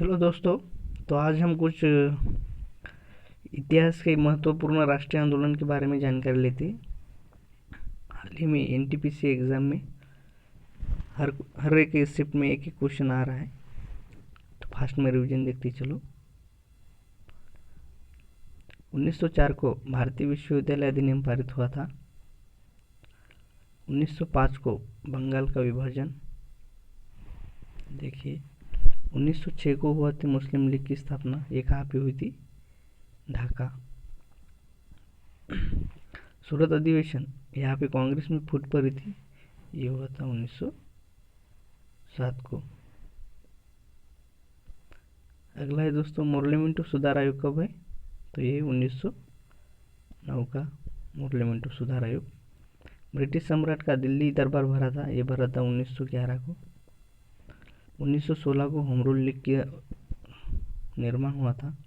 चलो दोस्तों, तो आज हम कुछ इतिहास के महत्वपूर्ण राष्ट्रीय आंदोलन के बारे में जानकारी लेते हैं। हाल ही में एनटीपीसी एग्ज़ाम में हर एक शिफ्ट में एक एक क्वेश्चन आ रहा है, तो फास्ट में रिवीजन देखते चलो। 1904 को भारतीय विश्वविद्यालय अधिनियम पारित हुआ था। 1905 को बंगाल का विभाजन। देखिए, 1906 को हुआ थी मुस्लिम लीग की स्थापना। ये कहाँ पे हुई थी? ढाका। सूरत अधिवेशन, यहाँ पे कांग्रेस में फूट पड़ी थी। ये हुआ था 1907 को। अगला है दोस्तों, मोर्लेमेंटो सुधार आयोग कब है? तो ये 1909 का मोर्लेमेंटो सुधार आयोग। ब्रिटिश सम्राट का दिल्ली दरबार भरा था। ये भरा था 1911 को। 1916 को होम रूल लीग का निर्माण हुआ था।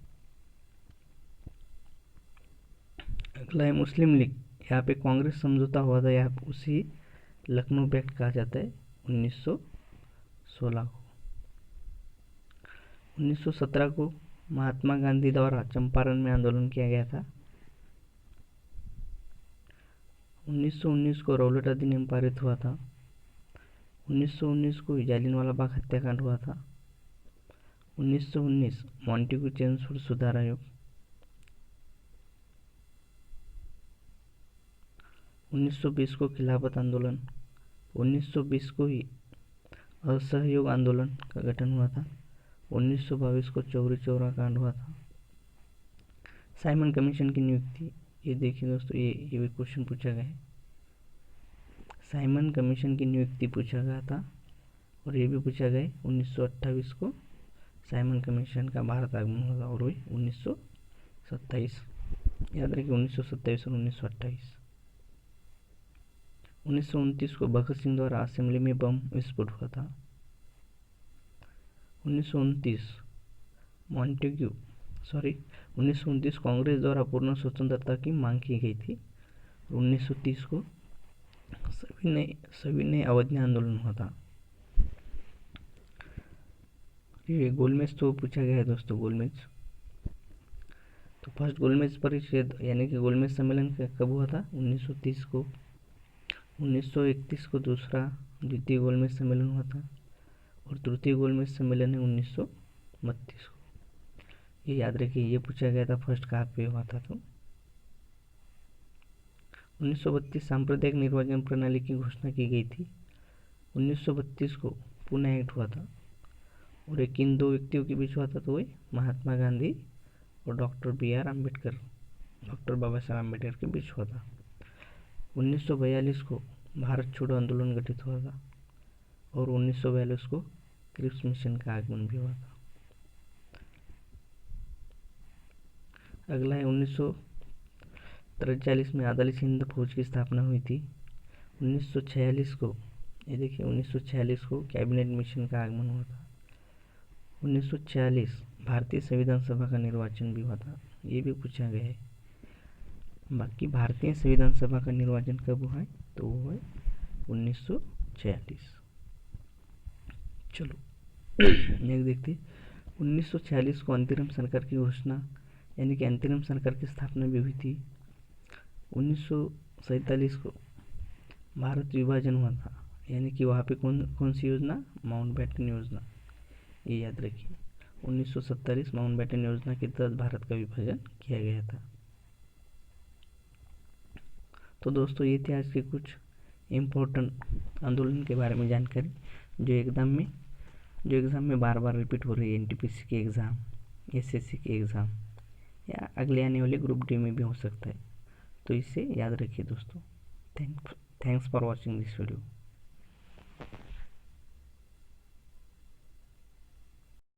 अगला है मुस्लिम लीग, यहाँ पे कांग्रेस समझौता हुआ था। यहाँ उसी लखनऊ पैक्ट कहा जाता है 1916 को। 1917 को महात्मा गांधी द्वारा चंपारण में आंदोलन किया गया था। 1919 को रौलट अधिनियम पारित हुआ था। 1919 को जालियनवाला बाग हत्याकांड हुआ था। 1919 मॉन्टेग्यू चेम्सफोर्ड सुधार आयोग। 1920 को खिलाफत आंदोलन। 1920 को ही असहयोग आंदोलन का गठन हुआ था। 1922 को चौरी चौरा कांड हुआ था। साइमन कमीशन की नियुक्ति, ये देखिए दोस्तों, ये भी क्वेश्चन पूछा गया है। साइमन कमीशन की नियुक्ति पूछा गया था, और ये भी पूछा गया 1928 को साइमन कमीशन का भारत आगमन होगा, और वही 1927। याद रखिए, 1927 और 1928। 1929 को भगत सिंह द्वारा असेंबली में बम विस्फोट हुआ था। 1929 कांग्रेस द्वारा पूर्ण स्वतंत्रता की मांग की गई थी। 1930 को सविनय अवज्ञा आंदोलन हुआ था। ये गोलमेज तो पूछा गया है दोस्तों, गोलमेज। तो फर्स्ट गोलमेज परिषद यानी कि गोलमेज सम्मेलन कब हुआ था? 1930 को। 1931 को द्वितीय गोलमेज सम्मेलन हुआ था, और तृतीय गोलमेज सम्मेलन है 1932 को। ये याद रखिए, ये पूछा गया था फर्स्ट कहाँ पे हुआ था। तो 1932 सांप्रदायिक निर्वाचन प्रणाली की घोषणा की गई थी। 1932 को पुणे एक्ट हुआ था, और एक किन दो व्यक्तियों के बीच हुआ था? तो वही महात्मा गांधी और डॉक्टर बाबा साहब अम्बेडकर के बीच हुआ था। 1942 को भारत छोड़ो आंदोलन गठित हुआ था, और 1942 को क्रिप्स मिशन का आगमन भी हुआ था। अगला है 1943 में अदालत हिंद फौज की स्थापना हुई थी। 1946 को, ये देखिए, 1946 को कैबिनेट मिशन का आगमन हुआ था। 1946 भारतीय संविधान सभा का निर्वाचन भी हुआ था। ये भी पूछा गया है। बाकी भारतीय संविधान सभा का निर्वाचन कब हुआ है? तो वो है 1946। चलो नेक्स्ट देखते। 1946 को अंतरिम सरकार की घोषणा यानी कि अंतरिम सरकार की स्थापना भी हुई थी। 1947 को भारत विभाजन हुआ था, यानी कि वहाँ पे कौन सी योजना? माउंटबेटन योजना। ये याद रखिए, 1947 माउंटबेटन योजना के तहत भारत का विभाजन किया गया था। तो दोस्तों, ये थी आज के कुछ इम्पोर्टेंट आंदोलन के बारे में जानकारी, जो एग्ज़ाम में बार बार रिपीट हो रही है। एनटीपीसी के एग्ज़ाम, एसएससी के एग्ज़ाम, या अगले आने वाले ग्रुप डी में भी हो सकता है। तो इसे याद रखिए दोस्तों। Thanks for watching this video.